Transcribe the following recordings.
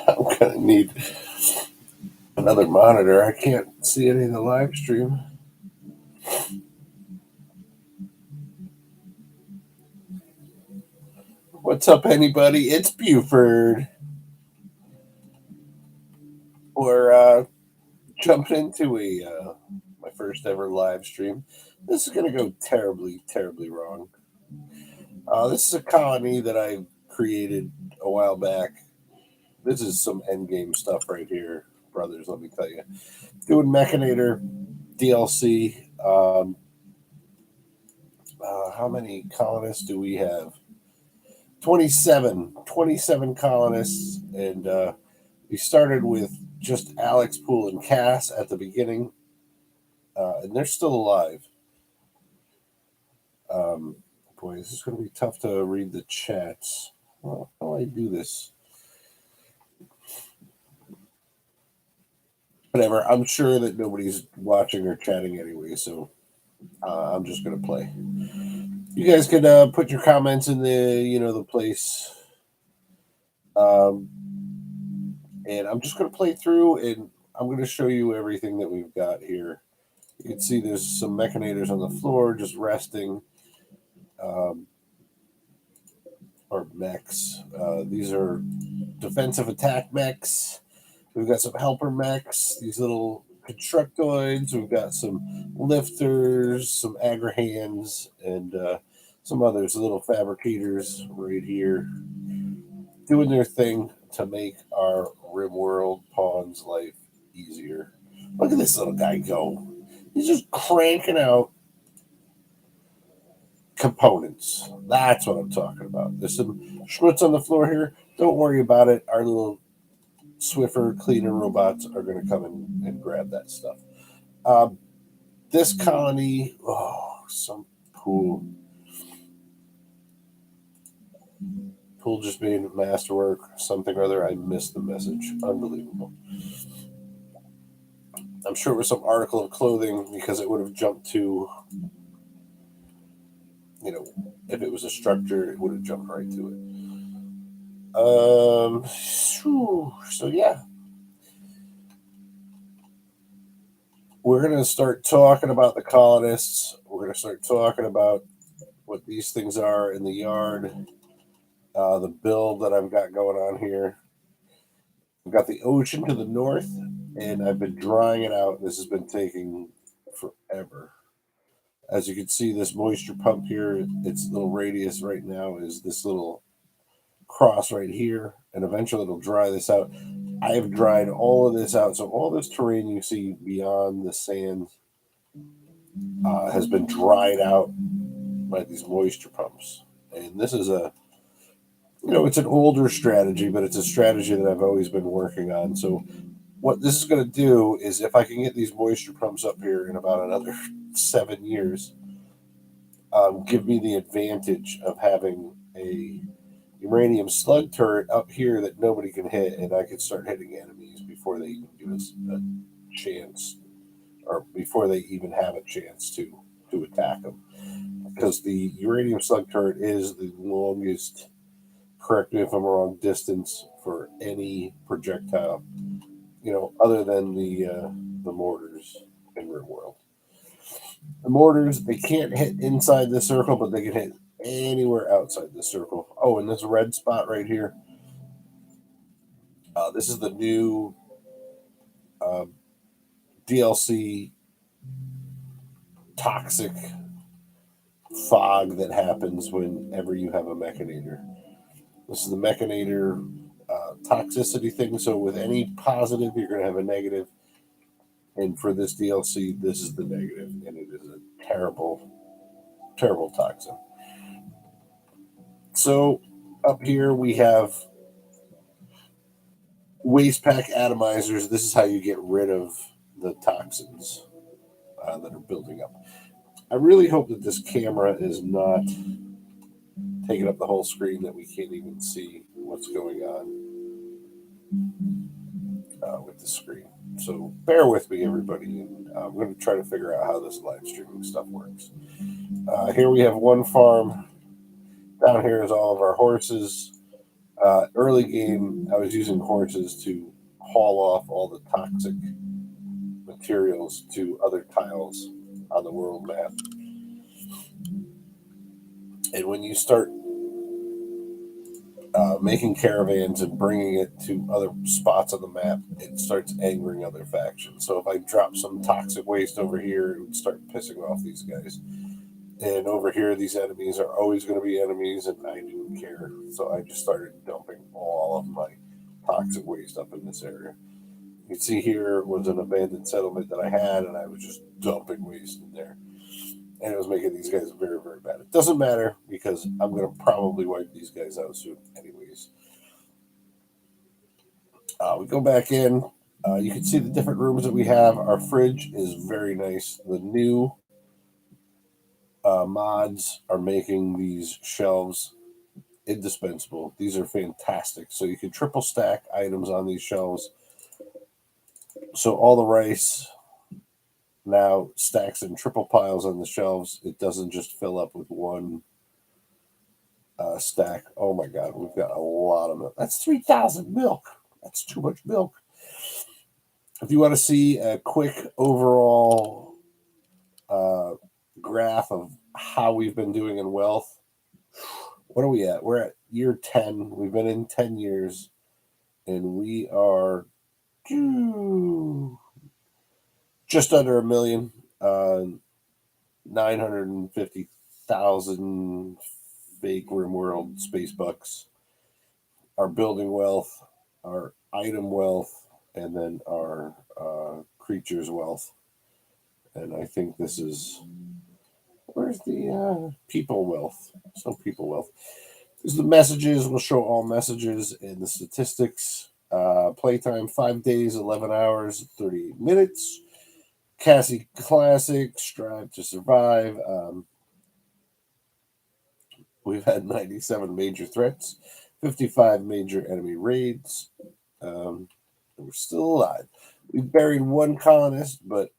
I'm gonna need another monitor. I can't see any of the live stream. What's up, anybody? It's Buford. We're jumping into my first ever live stream. This is gonna go terribly, terribly wrong. This is a colony that I created a while back. This is some endgame stuff right here, brothers. Let me tell you, doing Mechanator DLC. How many colonists do we have? 27 colonists, and we started with just Alex, Poole, and Cass at the beginning, and they're still alive. Boy, this is going to be tough to read the chats. Well, how do I do this? Whatever. I'm sure that nobody's watching or chatting anyway, so I'm just going to play. You guys can put your comments in the place. And I'm just going to play through, and I'm going to show you everything that we've got here. You can see there's some Mechanators on the floor just resting, or mechs. These are defensive attack mechs. We've got some helper mechs, these little constructoids. We've got some lifters, some agri-hands, and some others, little fabricators right here, doing their thing to make our Rimworld pawn's life easier. Look at this little guy go. He's just cranking out components. That's what I'm talking about. There's some schmutz on the floor here. Don't worry about it. Our little Swiffer cleaner robots are going to come in and grab that stuff. This colony, some Poole just made masterwork, something or other. I missed the message. Unbelievable. I'm sure it was some article of clothing because it would have jumped to, if it was a structure, it would have jumped right to it. So yeah. We're going to start talking about the colonists. We're going to start talking about what these things are in the yard. The build that I've got going on here. I've got the ocean to the north, and I've been drying it out. This has been taking forever. As you can see, this moisture pump here, its little radius right now is this little cross right here, and eventually it'll dry this out. I have dried all of this out, so all this terrain you see beyond the sand has been dried out by these moisture pumps. And this is it's an older strategy, but it's a strategy that I've always been working on. So what this is going to do is, if I can get these moisture pumps up here in about another 7 years, give me the advantage of having a uranium slug turret up here that nobody can hit, and I can start hitting enemies before they even give us a chance, or before they even have a chance to attack them. Because the uranium slug turret is the longest, correct me if I'm wrong, distance for any projectile, other than the mortars in Rimworld. The mortars, they can't hit inside the circle, but they can hit anywhere outside the circle. Oh, and this red spot right here, this is the new DLC toxic fog that happens whenever you have a Mechanator. This is the Mechanator toxicity thing. So with any positive, you're going to have a negative. And for this DLC, this is the negative, and it is a terrible, terrible toxin. So up here we have waste pack atomizers. This is how you get rid of the toxins that are building up. I really hope that this camera is not taking up the whole screen, that we can't even see what's going on with the screen. So bear with me, everybody, and I'm going to try to figure out how this live streaming stuff works. Here we have one farm. Down here is all of our horses. Early game, I was using horses to haul off all the toxic materials to other tiles on the world map. And when you start making caravans and bringing it to other spots on the map, it starts angering other factions. So if I drop some toxic waste over here, it would start pissing off these guys. And over here, these enemies are always going to be enemies, and I didn't care. So I just started dumping all of my toxic waste up in this area. You can see here was an abandoned settlement that I had, and I was just dumping waste in there. And it was making these guys very, very bad. It doesn't matter because I'm going to probably wipe these guys out soon anyways. We go back in. You can see the different rooms that we have. Our fridge is very nice. The new mods are making these shelves indispensable. These are fantastic. So you can triple stack items on these shelves. So all the rice now stacks in triple piles on the shelves. It doesn't just fill up with one stack. Oh my God, we've got a lot of milk. That's 3,000 milk. That's too much milk. If you want to see a quick overall graph of how we've been doing in wealth, what are we at? We're at year 10. We've been in 10 years, and we are just under $1 million, 950,000 fake Rimworld space bucks. Our building wealth, our item wealth, and then our creatures wealth. And I think this is, where's the people wealth? There's no people wealth. There's the messages. We'll show all messages and the statistics. Playtime 5 days, 11 hours, 38 minutes. Cassie Classic, Strive to Survive. We've had 97 major threats, 55 major enemy raids. We're still alive. We buried one colonist, but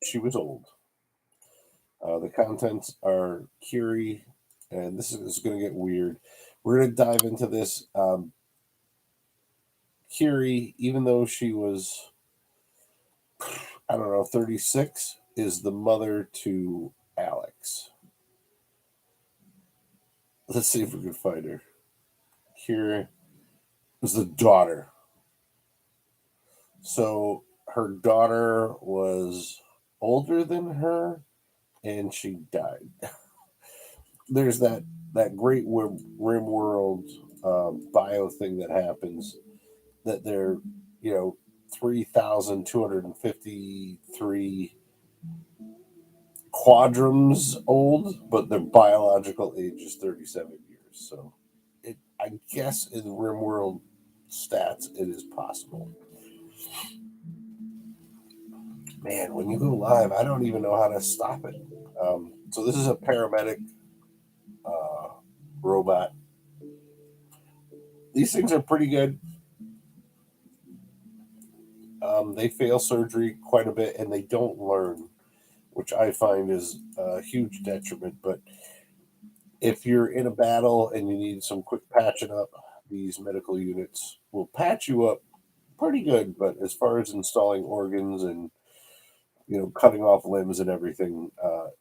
she was old. The contents are Curie, and this is going to get weird. We're going to dive into this. Curie, even though she was, I don't know, 36, is the mother to Alex. Let's see if we can find her. Curie was the daughter. So her daughter was older than her, and she died. There's that great Rimworld bio thing that happens that they're 3,253 quadrums old, but their biological age is 37 years. So I guess in Rimworld stats it is possible. Man, when you go live, I don't even know how to stop it. So this is a paramedic robot. These things are pretty good. They fail surgery quite a bit, and they don't learn, which I find is a huge detriment. But if you're in a battle and you need some quick patching up, these medical units will patch you up pretty good. But as far as installing organs and cutting off limbs and everything,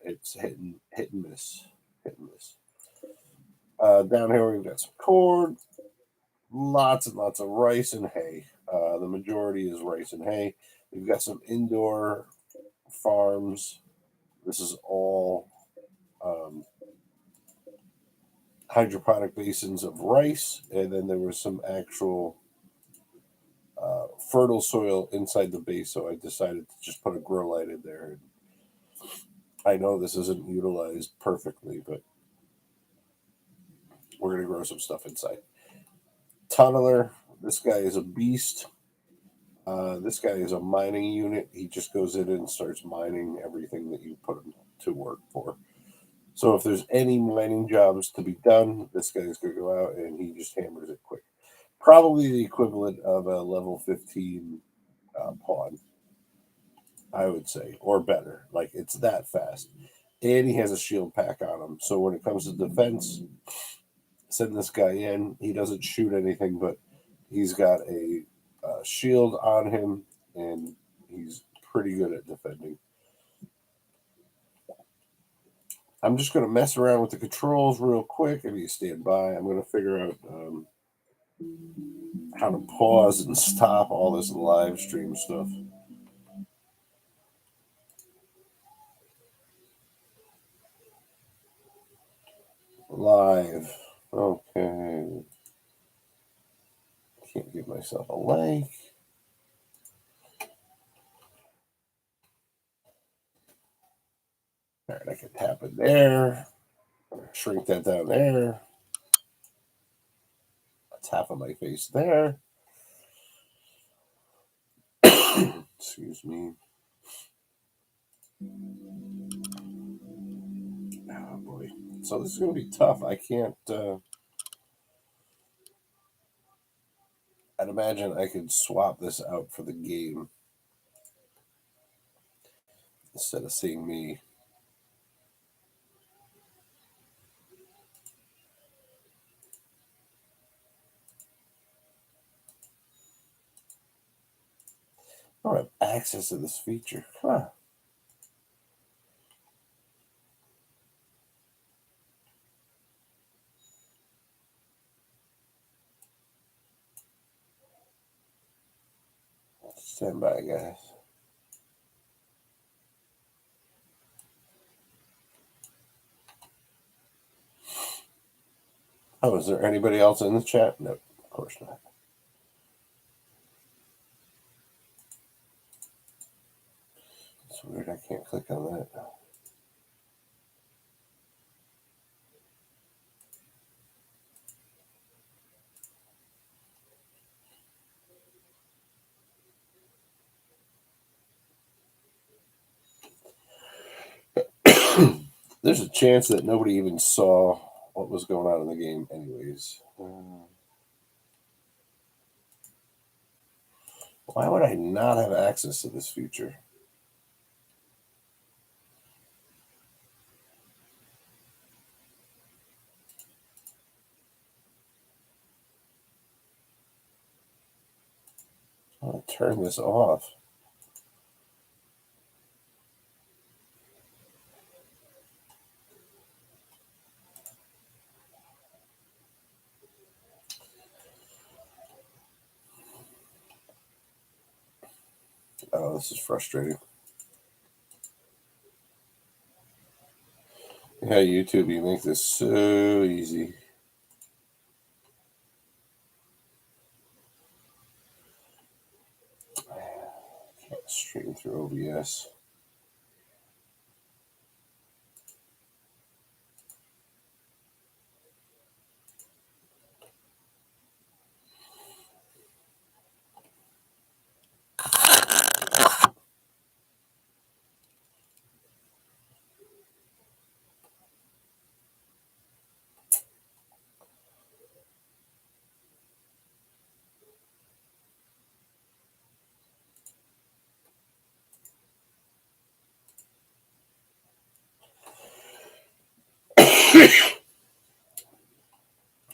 it's hit and miss. Down here we've got some corn, lots and lots of rice and hay. The majority is rice and hay. We've got some indoor farms. This is all hydroponic basins of rice, and then there was some actual fertile soil inside the base, so I decided to just put a grow light in there. I know this isn't utilized perfectly, but we're going to grow some stuff inside. Tunneler, this guy is a beast. This guy is a mining unit. He just goes in and starts mining everything that you put him to work for. So if there's any mining jobs to be done, this guy's going to go out and he just hammers it quick. Probably the equivalent of a level 15 pawn, I would say, or better. Like, it's that fast. And he has a shield pack on him. So when it comes to defense, send this guy in. He doesn't shoot anything, but he's got a shield on him, and he's pretty good at defending. I'm just going to mess around with the controls real quick. If you stand by, I'm going to figure out how to pause and stop all this live stream stuff. Live. Okay. Can't give myself a like. All right, I can tap it there. Shrink that down there. Tap on my face there. Excuse me. Oh boy. So this is going to be tough. I can't. I'd imagine I could swap this out for the game instead of seeing me. I don't have access to this feature. Huh. Stand by, guys. Oh, is there anybody else in the chat? No, of course not. It's weird. I can't click on that. There's a chance that nobody even saw what was going on in the game anyways. Why would I not have access to this feature? I'll turn this off. Oh, this is frustrating. Yeah, YouTube, you make this so easy. Can't stream through OBS.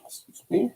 Excuse me.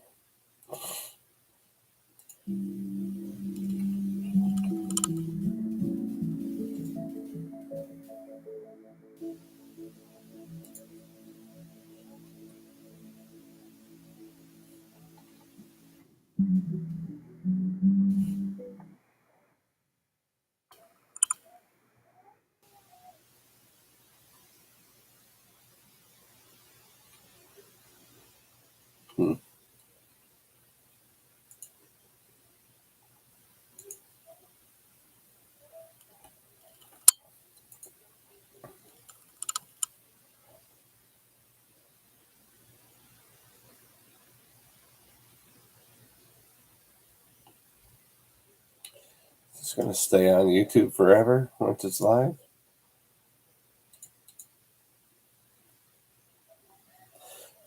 It's going to stay on YouTube forever once it's live.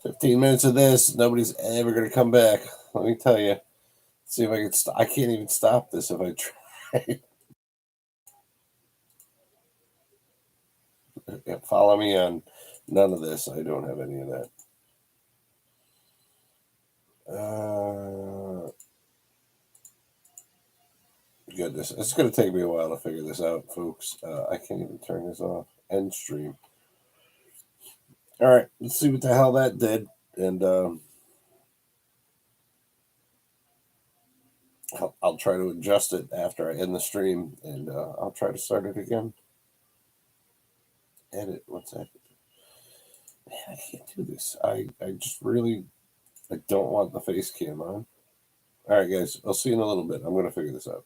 15 minutes of this, nobody's ever going to come back. Let me tell you. See if I can stop. I can't even stop this if I try. Follow me on none of this. I don't have any of that. Goodness, it's going to take me a while to figure this out, folks. I can't even turn this off. End stream. All right, let's see what the hell that did. And I'll try to adjust it after I end the stream, and I'll try to start it again. Edit, what's that? Man, I can't do this. I just really, I don't want the face cam on. All right, guys, I'll see you in a little bit. I'm going to figure this out.